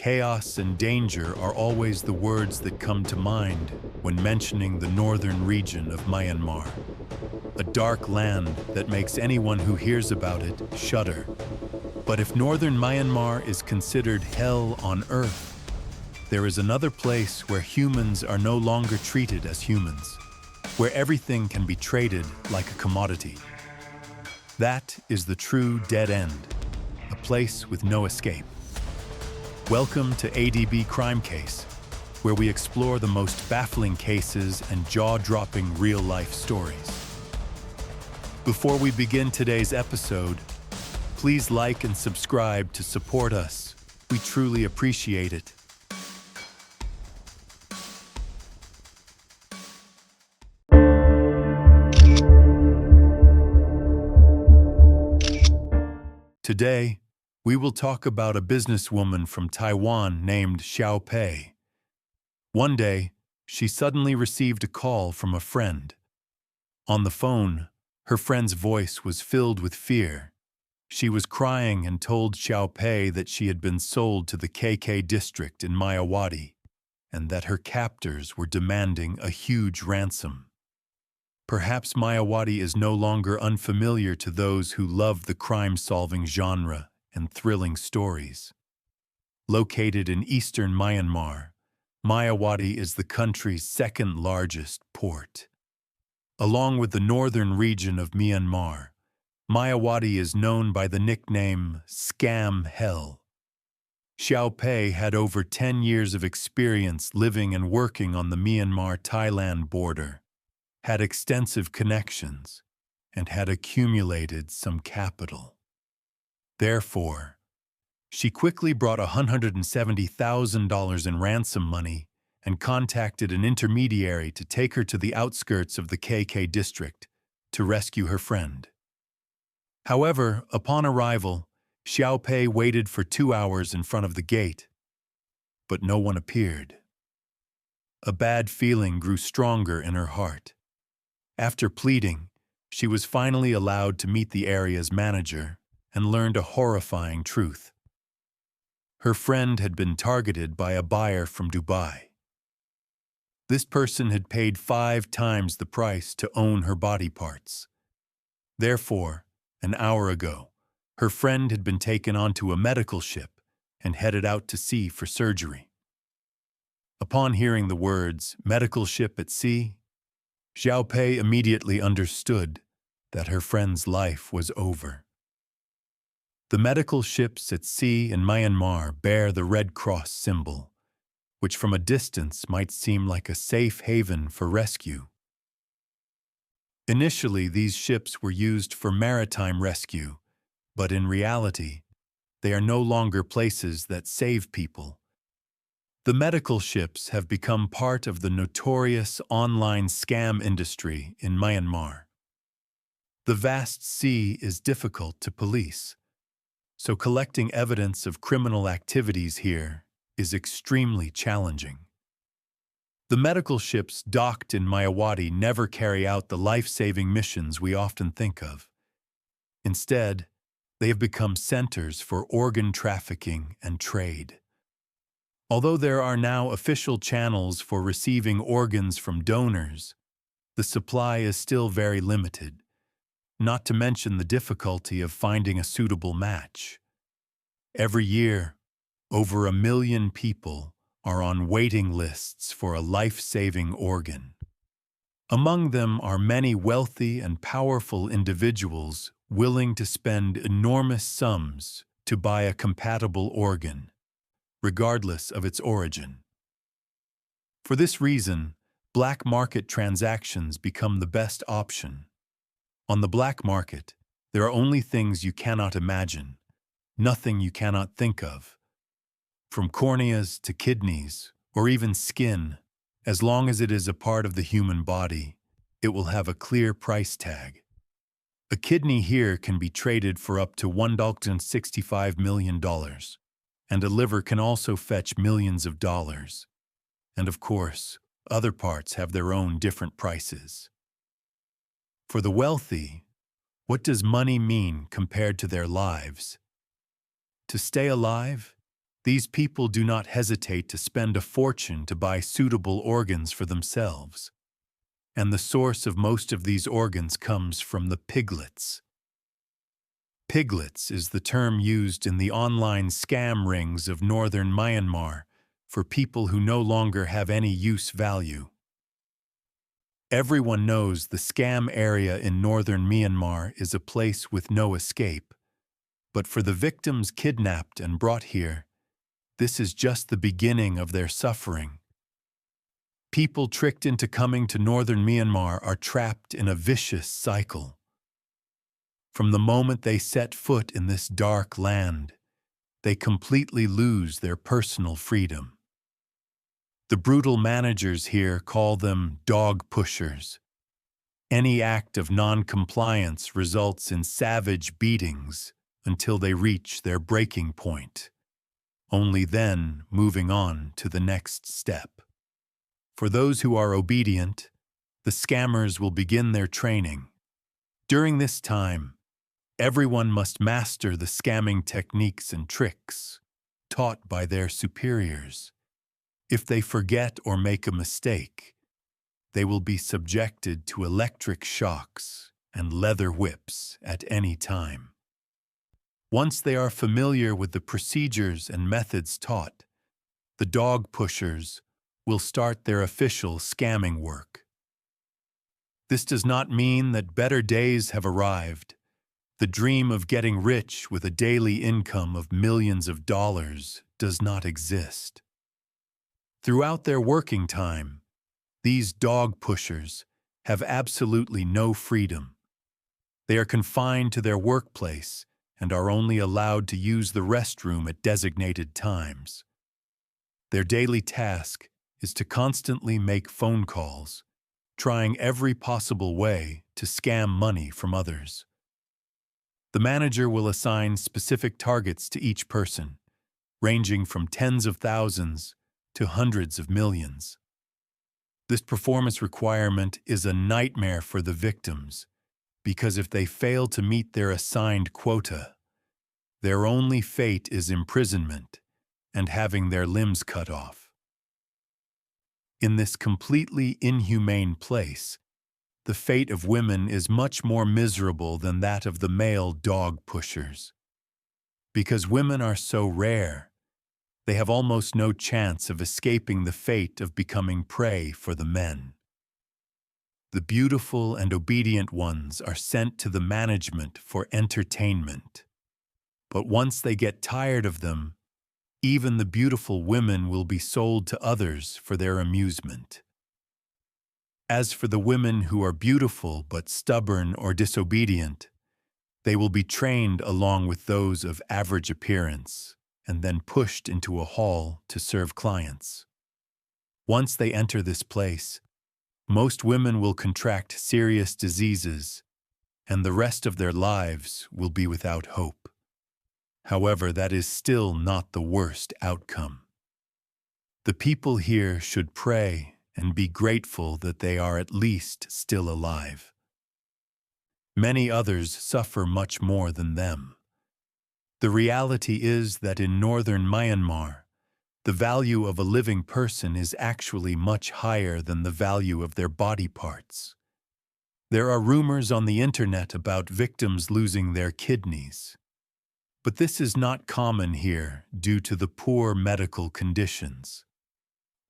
chaos and danger are always the words that come to mind when mentioning the northern region of Myanmar. A dark land that makes anyone who hears about it shudder. But if northern Myanmar is considered hell on earth, there is another place where humans are no longer treated as humans, where everything can be traded like a commodity. That is the true dead end, a place with no escape. Welcome to ADB Crime Case, where we explore the most baffling cases and jaw-dropping real-life stories. Before we begin today's episode, please like and subscribe to support us. We truly appreciate it. Today, we will talk about a businesswoman from Taiwan named Hsiao-Pei. One day, she suddenly received a call from a friend. On the phone, her friend's voice was filled with fear. She was crying and told Hsiao-Pei that she had been sold to the KK district in Myawaddy and that her captors were demanding a huge ransom. Perhaps Myawaddy is no longer unfamiliar to those who love the crime-solving genre and thrilling stories. Located in eastern Myanmar, Myawaddy is the country's second-largest port. Along with the northern region of Myanmar, Myawaddy is known by the nickname Scam Hell. Hsiao-Pei had over 10 years of experience living and working on the Myanmar-Thailand border, had extensive connections, and had accumulated some capital. Therefore, she quickly brought $170,000 in ransom money and contacted an intermediary to take her to the outskirts of the KK district to rescue her friend. However, upon arrival, Hsiao-Pei waited for 2 hours in front of the gate, but no one appeared. A bad feeling grew stronger in her heart. After pleading, she was finally allowed to meet the area's manager and learned a horrifying truth. Her friend had been targeted by a buyer from Dubai. This person had paid 5 times the price to own her body parts. Therefore, an hour ago, her friend had been taken onto a medical ship and headed out to sea for surgery. Upon hearing the words, medical ship at sea, Hsiao-Pei immediately understood that her friend's life was over. The medical ships at sea in Myanmar bear the Red Cross symbol, which from a distance might seem like a safe haven for rescue. Initially, these ships were used for maritime rescue, but in reality, they are no longer places that save people. The medical ships have become part of the notorious online scam industry in Myanmar. The vast sea is difficult to police, so collecting evidence of criminal activities here is extremely challenging. The medical ships docked in Myawaddy never carry out the life-saving missions we often think of. Instead, they have become centers for organ trafficking and trade. Although there are now official channels for receiving organs from donors, the supply is still very limited, not to mention the difficulty of finding a suitable match. Every year, over 1 million people are on waiting lists for a life-saving organ. Among them are many wealthy and powerful individuals willing to spend enormous sums to buy a compatible organ, regardless of its origin. For this reason, black market transactions become the best option. On the black market, there are only things you cannot imagine, nothing you cannot think of. From corneas to kidneys, or even skin, as long as it is a part of the human body, it will have a clear price tag. A kidney here can be traded for up to $165 million, and a liver can also fetch millions of dollars. And of course, other parts have their own different prices. For the wealthy, what does money mean compared to their lives? To stay alive, These people do not hesitate to spend a fortune to buy suitable organs for themselves. And the source of most of these organs comes from the piglets. Piglets is the term used in the online scam rings of northern Myanmar for people who no longer have any use value. Everyone knows the scam area in northern Myanmar is a place with no escape, but for the victims kidnapped and brought here, this is just the beginning of their suffering. People tricked into coming to northern Myanmar are trapped in a vicious cycle. From the moment they set foot in this dark land, they completely lose their personal freedom. The brutal managers here call them dog pushers. Any act of non-compliance results in savage beatings until they reach their breaking point, only then moving on to the next step. For those who are obedient, the scammers will begin their training. During this time, everyone must master the scamming techniques and tricks taught by their superiors. If they forget or make a mistake, they will be subjected to electric shocks and leather whips at any time. Once they are familiar with the procedures and methods taught, the dog pushers will start their official scamming work. This does not mean that better days have arrived. The dream of getting rich with a daily income of millions of dollars does not exist. Throughout their working time, these dog pushers have absolutely no freedom. They are confined to their workplace and are only allowed to use the restroom at designated times. Their daily task is to constantly make phone calls, trying every possible way to scam money from others. The manager will assign specific targets to each person, ranging from tens of thousands to hundreds of millions. This performance requirement is a nightmare for the victims, because if they fail to meet their assigned quota, their only fate is imprisonment and having their limbs cut off. In this completely inhumane place, the fate of women is much more miserable than that of the male dog pushers. Because women are so rare, they have almost no chance of escaping the fate of becoming prey for the men. The beautiful and obedient ones are sent to the management for entertainment. But once they get tired of them, even the beautiful women will be sold to others for their amusement. As for the women who are beautiful but stubborn or disobedient, they will be trained along with those of average appearance and then pushed into a hall to serve clients. Once they enter this place, most women will contract serious diseases, and the rest of their lives will be without hope. However, that is still not the worst outcome. The people here should pray and be grateful that they are at least still alive. Many others suffer much more than them. The reality is that in northern Myanmar, the value of a living person is actually much higher than the value of their body parts. There are rumors on the internet about victims losing their kidneys. But this is not common here due to the poor medical conditions.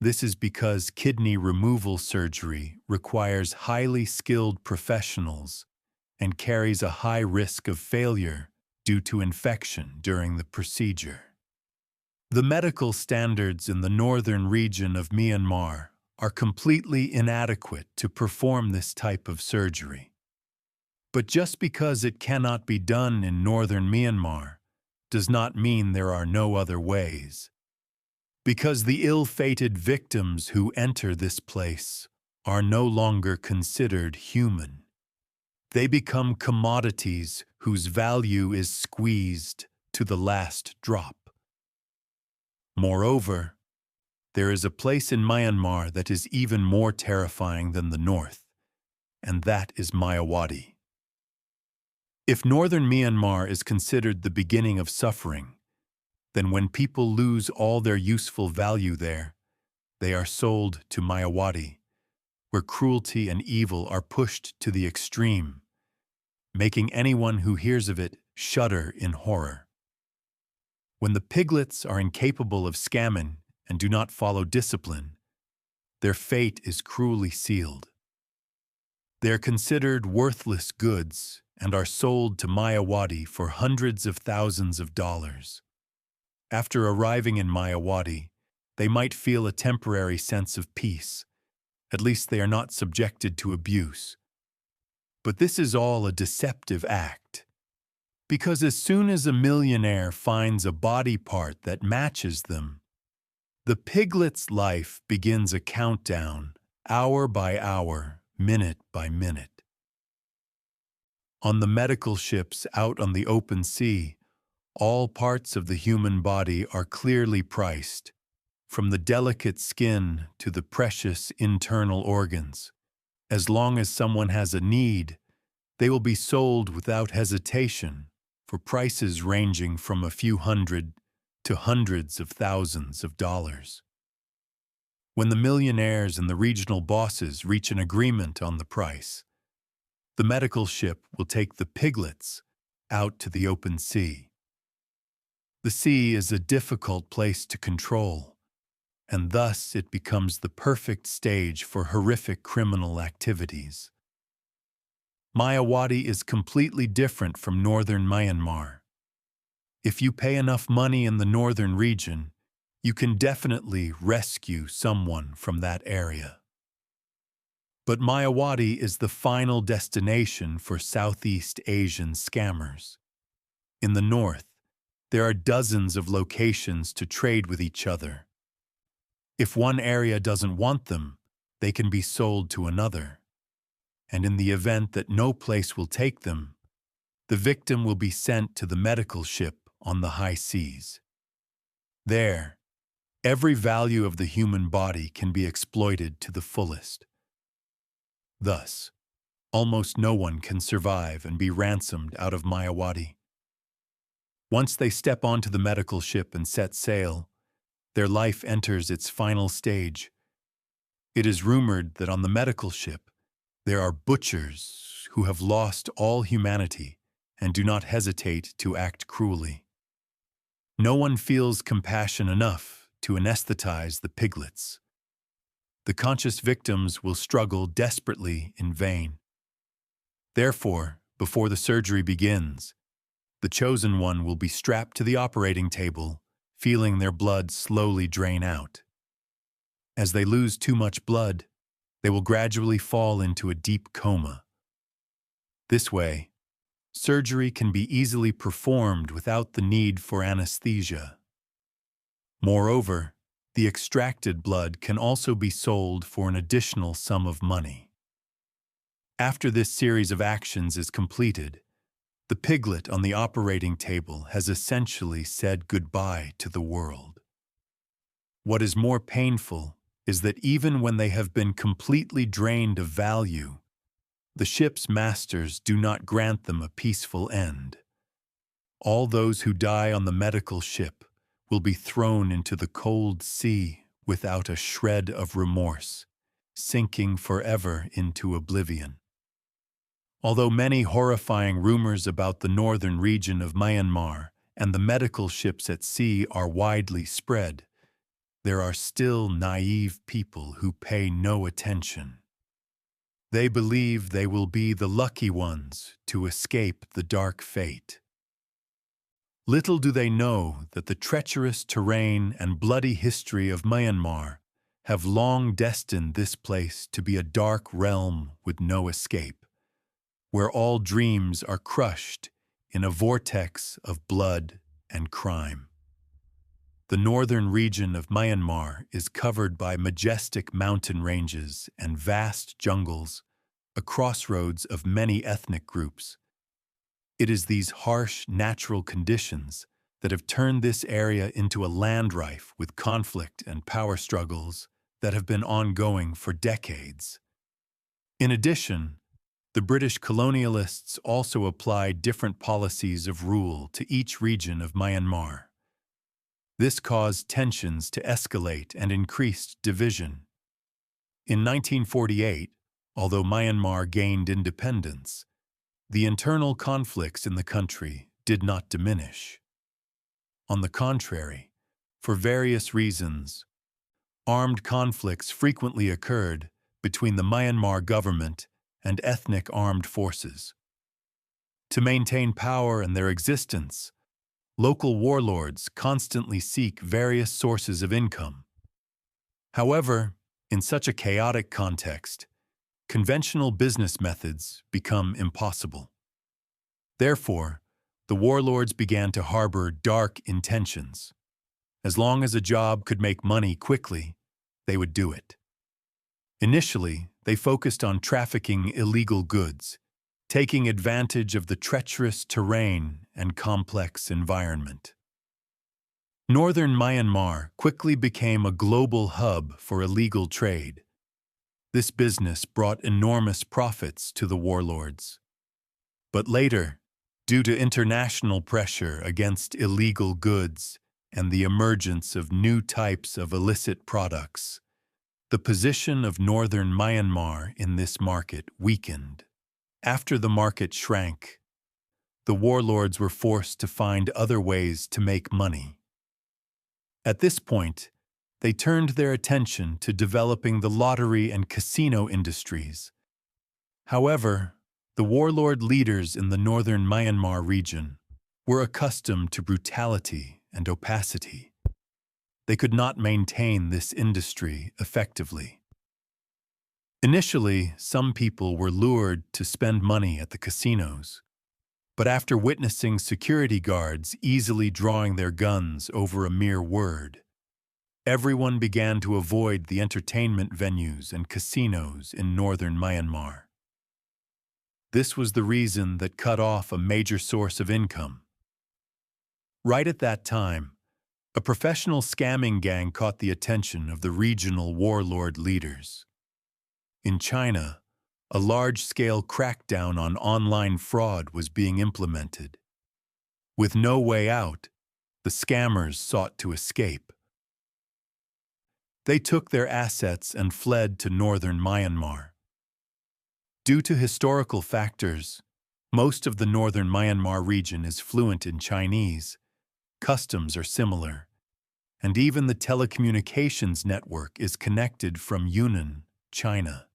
This is because kidney removal surgery requires highly skilled professionals and carries a high risk of failure due to infection during the procedure. The medical standards in the northern region of Myanmar are completely inadequate to perform this type of surgery. But just because it cannot be done in northern Myanmar does not mean there are no other ways. Because the ill-fated victims who enter this place are no longer considered human. They become commodities whose value is squeezed to the last drop. Moreover, there is a place in Myanmar that is even more terrifying than the north, and that is Myawaddy. If northern Myanmar is considered the beginning of suffering, Then when people lose all their useful value there, they are sold to Myawaddy, where cruelty and evil are pushed to the extreme, making anyone who hears of it shudder in horror. When the piglets are incapable of scamming and do not follow discipline, their fate is cruelly sealed. They are considered worthless goods and are sold to Myawaddy for hundreds of thousands of dollars. After arriving in Myawaddy, they might feel a temporary sense of peace. At least they are not subjected to abuse. But this is all a deceptive act. Because as soon as a millionaire finds a body part that matches them, the piglet's life begins a countdown, hour by hour, minute by minute. On the medical ships out on the open sea, all parts of the human body are clearly priced, from the delicate skin to the precious internal organs. As long as someone has a need, they will be sold without hesitation for prices ranging from a few hundred to hundreds of thousands of dollars. When the millionaires and the regional bosses reach an agreement on the price, the medical ship will take the piglets out to the open sea. The sea is a difficult place to control, and thus it becomes the perfect stage for horrific criminal activities. Myawaddy is completely different from northern Myanmar. If you pay enough money in the northern region, you can definitely rescue someone from that area. But Myawaddy is the final destination for Southeast Asian scammers. In the north, there are dozens of locations to trade with each other. If one area doesn't want them, they can be sold to another. And in the event that no place will take them, the victim will be sent to the medical ship on the high seas. There, every value of the human body can be exploited to the fullest. Thus, almost no one can survive and be ransomed out of Myawaddy. Once they step onto the medical ship and set sail, their life enters its final stage. It is rumored that on the medical ship, there are butchers who have lost all humanity and do not hesitate to act cruelly. No one feels compassion enough to anesthetize the piglets. The conscious victims will struggle desperately in vain. Therefore, before the surgery begins, the chosen one will be strapped to the operating table, feeling their blood slowly drain out. As they lose too much blood, they will gradually fall into a deep coma. This way, surgery can be easily performed without the need for anesthesia. Moreover, the extracted blood can also be sold for an additional sum of money. After this series of actions is completed, the piglet on the operating table has essentially said goodbye to the world. What is more painful is that even when they have been completely drained of value, the ship's masters do not grant them a peaceful end. All those who die on the medical ship will be thrown into the cold sea without a shred of remorse, sinking forever into oblivion. Although many horrifying rumors about the northern region of Myanmar and the medical ships at sea are widely spread, there are still naive people who pay no attention. They believe they will be the lucky ones to escape the dark fate. Little do they know that the treacherous terrain and bloody history of Myanmar have long destined this place to be a dark realm with no escape, where all dreams are crushed in a vortex of blood and crime. The northern region of Myanmar is covered by majestic mountain ranges and vast jungles, a crossroads of many ethnic groups. It is these harsh natural conditions that have turned this area into a land rife with conflict and power struggles that have been ongoing for decades. In addition, the British colonialists also applied different policies of rule to each region of Myanmar. This caused tensions to escalate and increased division. In 1948, although Myanmar gained independence, the internal conflicts in the country did not diminish. On the contrary, for various reasons, armed conflicts frequently occurred between the Myanmar government and ethnic armed forces. To maintain power and their existence, local warlords constantly seek various sources of income. However, in such a chaotic context, conventional business methods become impossible. Therefore, the warlords began to harbor dark intentions. As long as a job could make money quickly, they would do it. Initially, they focused on trafficking illegal goods, taking advantage of the treacherous terrain and complex environment. Northern Myanmar quickly became a global hub for illegal trade. This business brought enormous profits to the warlords. But later, due to international pressure against illegal goods and the emergence of new types of illicit products, the position of northern Myanmar in this market weakened. After the market shrank, the warlords were forced to find other ways to make money. At this point, they turned their attention to developing the lottery and casino industries. However, the warlord leaders in the northern Myanmar region were accustomed to brutality and opacity. They could not maintain this industry effectively. Initially, some people were lured to spend money at the casinos, but after witnessing security guards easily drawing their guns over a mere word, everyone began to avoid the entertainment venues and casinos in northern Myanmar. This was the reason that cut off a major source of income. Right at that time, a professional scamming gang caught the attention of the regional warlord leaders. In China, a large-scale crackdown on online fraud was being implemented. With no way out, the scammers sought to escape. They took their assets and fled to northern Myanmar. Due to historical factors, most of the northern Myanmar region is fluent in Chinese, customs are similar, and even the telecommunications network is connected from Yunnan, China.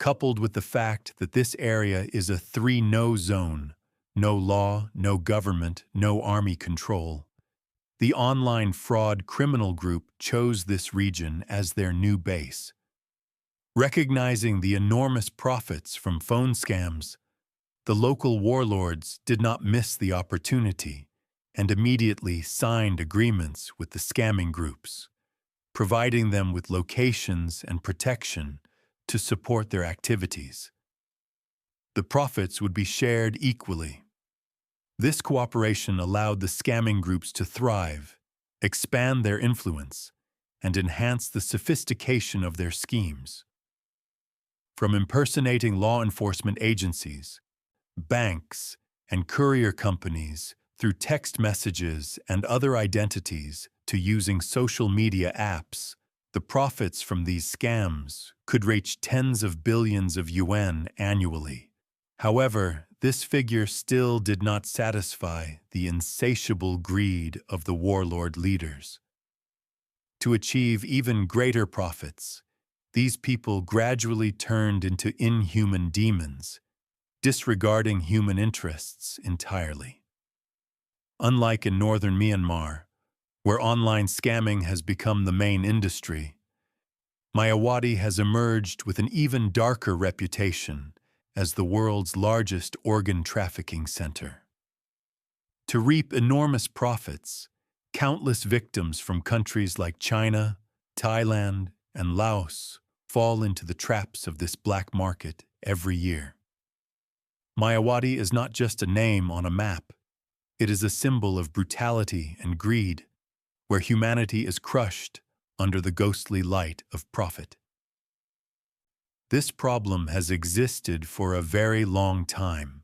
Coupled with the fact that this area is a 3-no zone, no law, no government, no army control, the online fraud criminal group chose this region as their new base. Recognizing the enormous profits from phone scams, the local warlords did not miss the opportunity and immediately signed agreements with the scamming groups, providing them with locations and protection to support their activities. The profits would be shared equally. This cooperation allowed the scamming groups to thrive, expand their influence, and enhance the sophistication of their schemes. From impersonating law enforcement agencies, banks, and courier companies through text messages and other identities to using social media apps, the profits from these scams could reach tens of billions of yuan annually. However, this figure still did not satisfy the insatiable greed of the warlord leaders. To achieve even greater profits, these people gradually turned into inhuman demons, disregarding human interests entirely. Unlike in northern Myanmar, where online scamming has become the main industry, Myawaddy has emerged with an even darker reputation as the world's largest organ trafficking center. To reap enormous profits, countless victims from countries like China, Thailand, and Laos fall into the traps of this black market every year. Myawaddy is not just a name on a map. It is a symbol of brutality and greed, where humanity is crushed under the ghostly light of profit. This problem has existed for a very long time.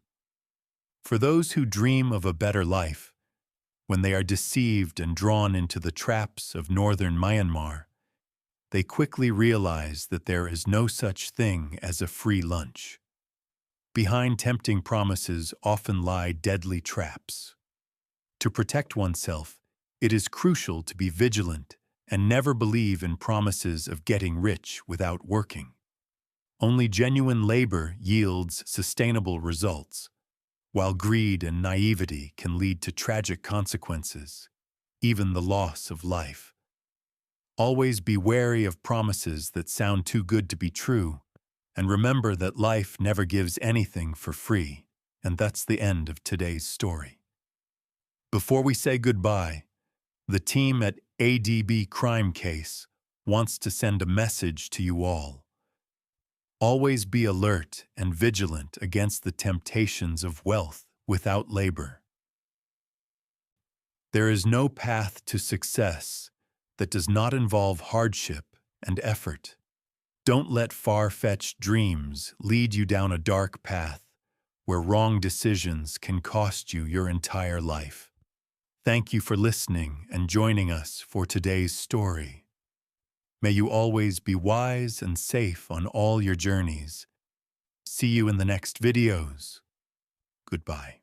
For those who dream of a better life, When they are deceived and drawn into the traps of northern Myanmar, they quickly realize that there is no such thing as a free lunch. Behind tempting promises often lie deadly traps. To protect oneself, it is crucial to be vigilant and never believe in promises of getting rich without working. Only genuine labor yields sustainable results, while greed and naivety can lead to tragic consequences, even the loss of life. Always be wary of promises that sound too good to be true, and remember that life never gives anything for free, and that's the end of today's story. Before we say goodbye, the team at ADB Crime Case wants to send a message to you all. Always be alert and vigilant against the temptations of wealth without labor. There is no path to success that does not involve hardship and effort. Don't let far-fetched dreams lead you down a dark path where wrong decisions can cost you your entire life. Thank you for listening and joining us for today's story. May you always be wise and safe on all your journeys. See you in the next videos. Goodbye.